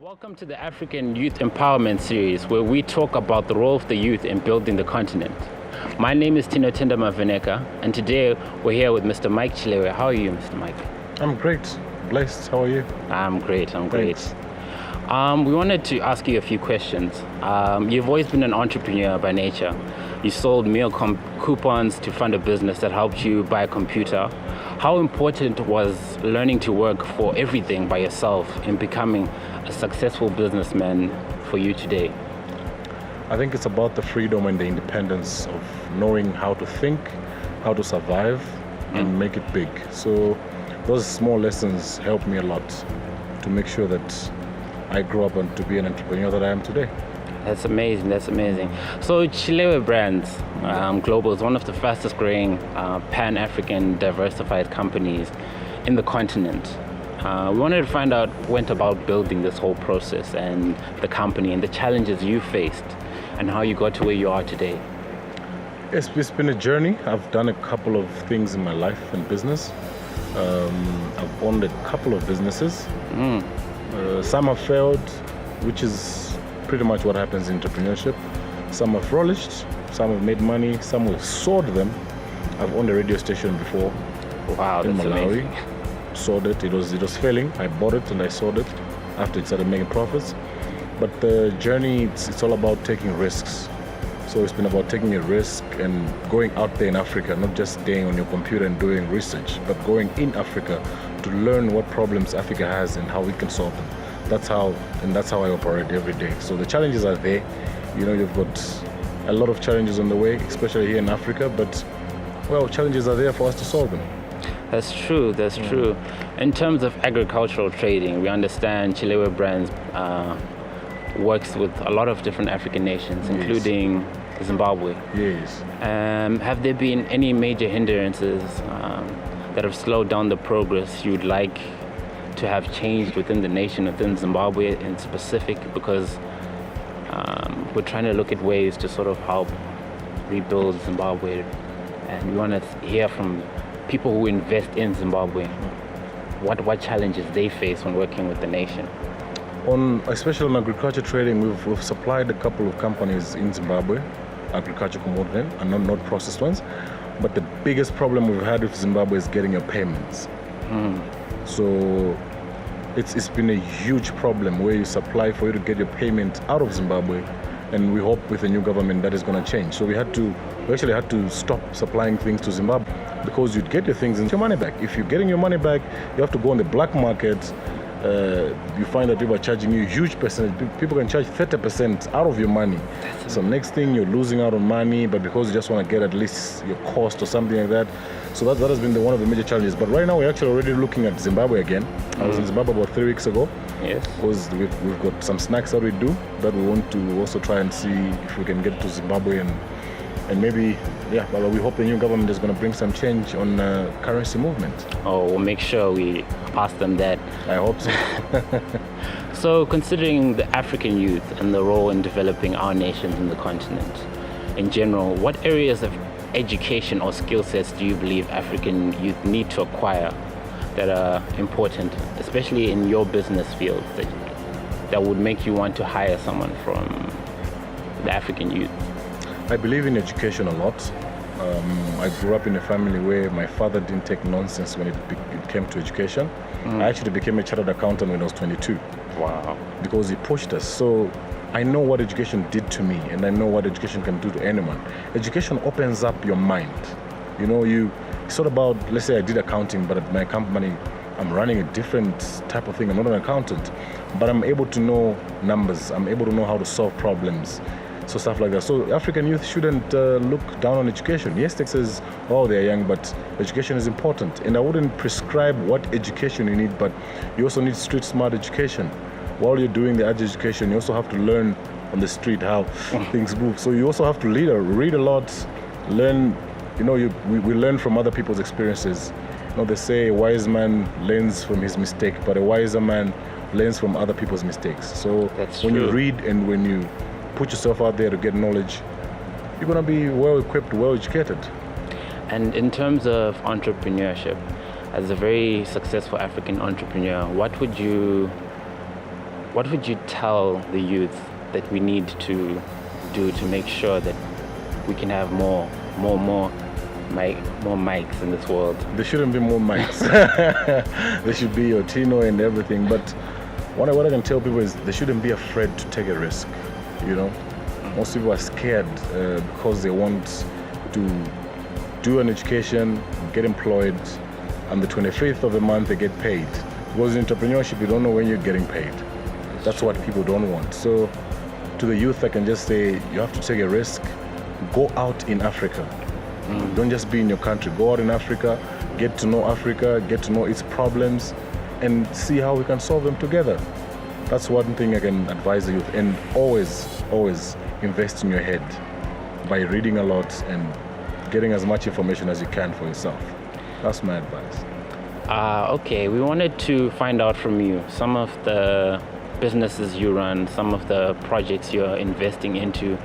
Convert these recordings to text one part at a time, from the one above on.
Welcome to the African Youth Empowerment Series, where we talk about the role of the youth in building the continent. My name is Tino Tenda Maveneka, and today we're here with Mr. Mike Chilewe. How are you, Mr. Mike? I'm great. Blessed. How are you? I'm great. Thanks. We wanted to ask you a few questions. You've always been an entrepreneur by nature. You sold meal coupons to fund a business that helped you buy a computer. How important was learning to work for everything by yourself in becoming a successful businessman for you today? I think it's about the freedom and the independence of knowing how to think, how to survive, and make it big. So those small lessons helped me a lot to make sure that I grew up and to be an entrepreneur that I am today. That's amazing. So Chilewe Brands Global is one of the fastest growing Pan-African diversified companies in the continent. We wanted to find out what went about building this whole process and the company and the challenges you faced and how you got to where you are today. It's been a journey. I've done a couple of things in my life and business. I've owned a couple of businesses. Some have failed, which is pretty much what happens in entrepreneurship. Some have flourished, some have made money, some have sold them. I've owned a radio station before. Wow, in that's Malawi. amazing. Sold it. It was failing. I bought it and I sold it after it started making profits. But the journey, it's all about taking risks. So it's been about taking a risk and going out there in Africa, not just staying on your computer and doing research, but going in Africa to learn what problems Africa has and how we can solve them. That's how I operate every day. So the challenges are there. You know, you've got a lot of challenges on the way, especially here in Africa, but well, challenges are there for us to solve them. That's true. In terms of agricultural trading, we understand Chilewe Brands works with a lot of different African nations, including Zimbabwe. Yes. Have there been any major hindrances that have slowed down the progress you'd like to have changed within the nation, within Zimbabwe in specific? Because we're trying to look at ways to sort of help rebuild Zimbabwe, and we want to hear from people who invest in Zimbabwe what challenges they face when working with the nation. Especially on agriculture trading, we've supplied a couple of companies in Zimbabwe, agriculture commodities, and not processed ones. But the biggest problem we've had with Zimbabwe is getting your payments. So it's been a huge problem where you supply for you to get your payment out of Zimbabwe, and we hope with the new government that is going to change. So we actually had to stop supplying things to Zimbabwe because you'd get your things and your money back. If you're getting your money back, you have to go on the black market. You find that people are charging you a huge percentage. People can charge 30% out of your money. So next thing, you're losing out on money, but because you just want to get at least your cost or something like that. So that has been one of the major challenges. But right now, we're actually already looking at Zimbabwe again. I was in Zimbabwe about 3 weeks ago. Yes. Because we've got some snacks that we do that we want to also try and see if we can get to Zimbabwe and maybe, well, we hope the new government is going to bring some change on currency movement. Oh, we'll make sure we ask them that. I hope so. So considering the African youth and the role in developing our nations in the continent in general, what areas of education or skill sets do you believe African youth need to acquire that are important, especially in your business field, that would make you want to hire someone from the African youth? I believe in education a lot. I grew up in a family where my father didn't take nonsense when it came to education. I actually became a chartered accountant when I was 22. Wow. Because he pushed us. So I know what education did to me, and I know what education can do to anyone. Education opens up your mind. You know, it's not about, let's say I did accounting, but at my company, I'm running a different type of thing. I'm not an accountant, but I'm able to know numbers. I'm able to know how to solve problems. So stuff like that. So African youth shouldn't look down on education. Yes, Tech says, oh, they're young, but education is important. And I wouldn't prescribe what education you need, but you also need street smart education. While you're doing the education, you also have to learn on the street how things move. So you also have to read a lot, learn. You know, we learn from other people's experiences. You know, they say a wise man learns from his mistake, but a wiser man learns from other people's mistakes. So when you read and when you put yourself out there to get knowledge, you're going to be well equipped, well educated. And in terms of entrepreneurship, as a very successful African entrepreneur, what would you what would you tell the youth that we need to do to make sure that we can have more mics in this world? There shouldn't be more mics. There should be your Tino and everything. But what I can tell people is they shouldn't be afraid to take a risk. You know, most people are scared because they want to do an education, get employed, and the 25th of the month they get paid. Because in entrepreneurship, you don't know when you're getting paid. That's what people don't want. So to the youth, I can just say, you have to take a risk. Go out in Africa. Don't just be in your country. Go out in Africa, get to know Africa, get to know its problems, and see how we can solve them together. That's one thing I can advise the youth. And always invest in your head by reading a lot and getting as much information as you can for yourself. That's my advice. Okay, we wanted to find out from you some of the businesses you run, some of the projects you're investing into,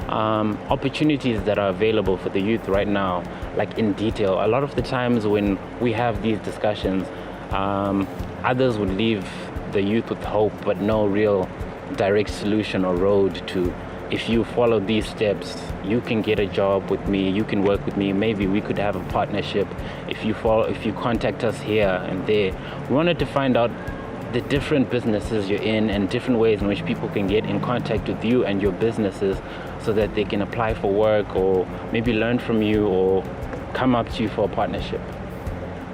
opportunities that are available for the youth right now, like in detail. A lot of the times when we have these discussions, others would leave the youth with hope, but no real direct solution or road to, if you follow these steps, you can get a job with me, you can work with me, maybe we could have a partnership if you contact us here and there. We wanted to find out the different businesses you're in and different ways in which people can get in contact with you and your businesses so that they can apply for work or maybe learn from you or come up to you for a partnership.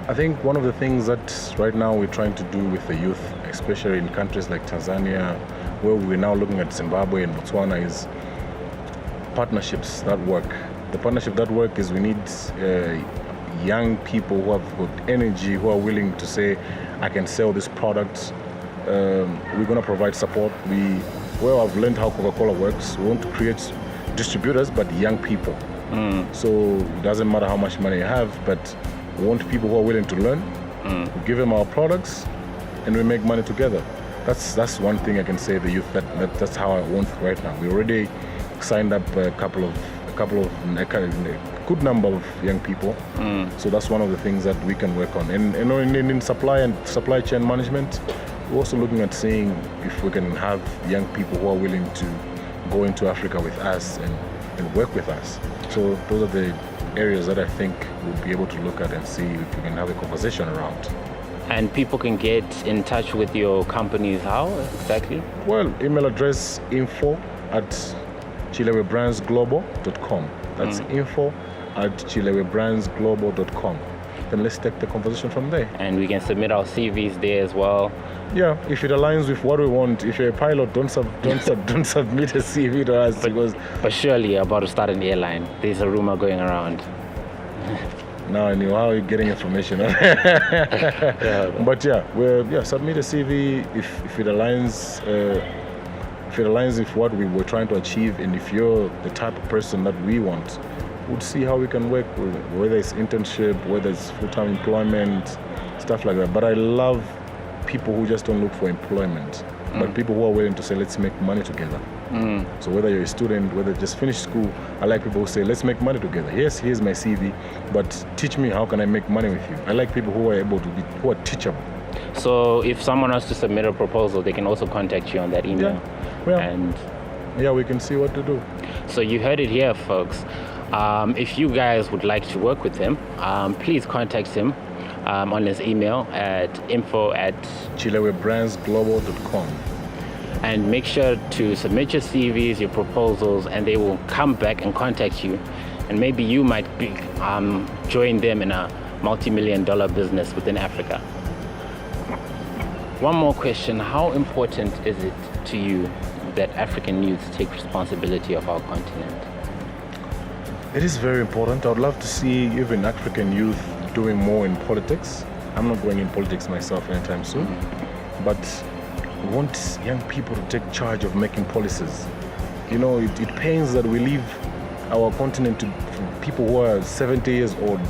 I think one of the things that right now we're trying to do with the youth, especially in countries like Tanzania, where we're now looking at Zimbabwe and Botswana, is partnerships that work. The partnership that work is we need young people who have got energy, who are willing to say, I can sell this product. We're going to provide support. Well, I've learned how Coca-Cola works. We want to create distributors, but young people. So it doesn't matter how much money you have, but we want people who are willing to learn. We give them our products, and we make money together. That's one thing I can say to the youth. That's how I want right now. We already signed up a good number of young people. So that's one of the things that we can work on. And in supply chain management, we're also looking at seeing if we can have young people who are willing to go into Africa with us and work with us. So those are the areas that I think we'll be able to look at and see if we can have a conversation around. And people can get in touch with your companies how exactly? Well, email address info@chilewebrandsglobal.com. That's info@chilewebrandsglobal.com. Then let's take the conversation from there. And we can submit our CVs there as well. Yeah, if it aligns with what we want. If you're a pilot, don't submit a CV to us because. But surely you're about to start an airline. There's a rumor going around. Now I know how you're getting information. But submit a CV if it aligns. If it aligns with what we were trying to achieve, and if you're the type of person that we want, we'll see how we can work with it, whether it's internship, whether it's full-time employment, stuff like that. But I love people who just don't look for employment, but people who are willing to say, let's make money together. So whether you're a student, whether you just finished school, I like people who say, let's make money together. Yes, here's my CV, but teach me how can I make money with you. I like people who are who are teachable. So if someone wants to submit a proposal, they can also contact you on that email. And we can see what to do. So you heard it here, folks. If you guys would like to work with him, please contact him on his email at info@chilewebrandsglobal.com. And make sure to submit your CVs, your proposals, and they will come back and contact you. And maybe you might be, join them in a multi-million-dollar business within Africa. One more question. How important is it to you that African youth take responsibility of our continent? It is very important. I would love to see even African youth doing more in politics. I'm not going in politics myself anytime soon, but we want young people to take charge of making policies. You know, it pains that we leave our continent to people who are 70 years old.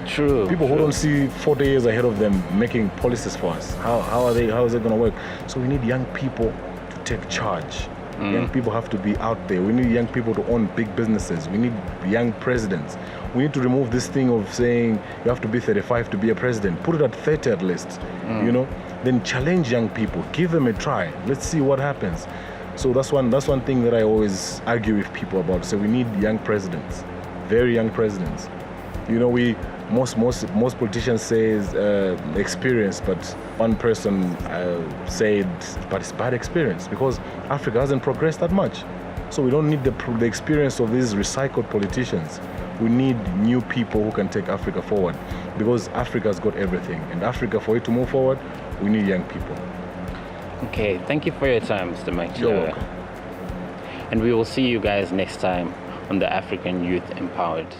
True. People who don't see 40 years ahead of them making policies for us. How is it going to work? So we need young people to take charge. Young people have to be out there. We need young people to own big businesses. We need young presidents. We need to remove this thing of saying you have to be 35 to be a president. Put it at 30 at least. You know, then challenge young people, give them a try. Let's see what happens. So that's one thing that I always argue with people about. So we need young presidents, very young presidents. You know, most politicians say experience, but one person said, but it's bad experience because Africa hasn't progressed that much. So we don't need the experience of these recycled politicians. We need new people who can take Africa forward, because Africa's got everything. And Africa, for it to move forward, we need young people. Okay, thank you for your time, Mr. Mike Chilewe. You're welcome. And we will see you guys next time on the African Youth Empowered.